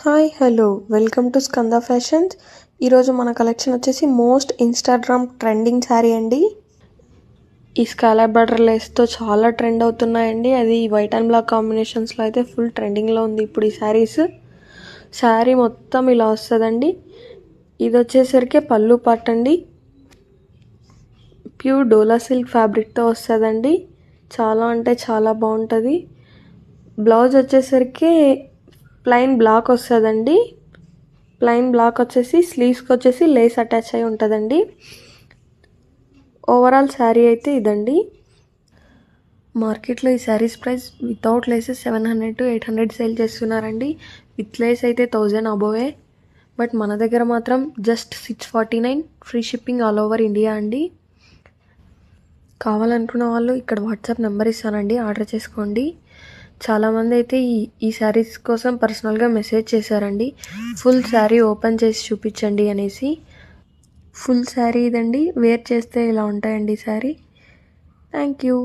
Hi hello welcome to Skanda fashions. ఈరోజు మన collection వచ్చేసి మోస్ట్ ఇన్స్టాగ్రామ్ ట్రెండింగ్ శారీ అండి. ఈ స్కాలప్ బార్డర్ లేస్తో చాలా ట్రెండ్ అవుతున్నాయండి. అది వైట్ అండ్ బ్లాక్ కాంబినేషన్స్లో అయితే ఫుల్ ట్రెండింగ్లో ఉంది ఇప్పుడు ఈ శారీ మొత్తం ఇలా వస్తుందండి. ఇది వచ్చేసరికి పళ్ళు పార్ట్ అండి. ప్యూర్ డోలా సిల్క్ ఫ్యాబ్రిక్తో వస్తుందండి. చాలా అంటే చాలా బాగుంటుంది. బ్లౌజ్ వచ్చేసరికి ప్లెయిన్ బ్లాక్ వస్తుందండి. ప్లెయిన్ బ్లాక్ వచ్చేసి స్లీవ్స్కి వచ్చేసి లేస్ అటాచ్ అయి ఉంటుందండి. ఓవరాల్ శారీ అయితే ఇదండి. మార్కెట్లో ఈ saris price without laces 700 to 800 sale చేస్తున్నారండి. విత్ లేస్ అయితే 1000 అబోవే. బట్ మన దగ్గర మాత్రం just 649, free shipping all over India అండి. కావాలనుకున్న వాళ్ళు ఇక్కడ వాట్సాప్ నెంబర్ ఇస్తానండి, ఆర్డర్ చేసుకోండి. చాలామంది అయితే ఈ శారీస్ కోసం పర్సనల్గా మెసేజ్ చేశారండి, ఫుల్ శారీ ఓపెన్ చేసి చూపించండి అనేసి. ఫుల్ శారీ ఇదండి, వేర్ చేస్తే ఇలా ఉంటాయండి శారీ. Thank you.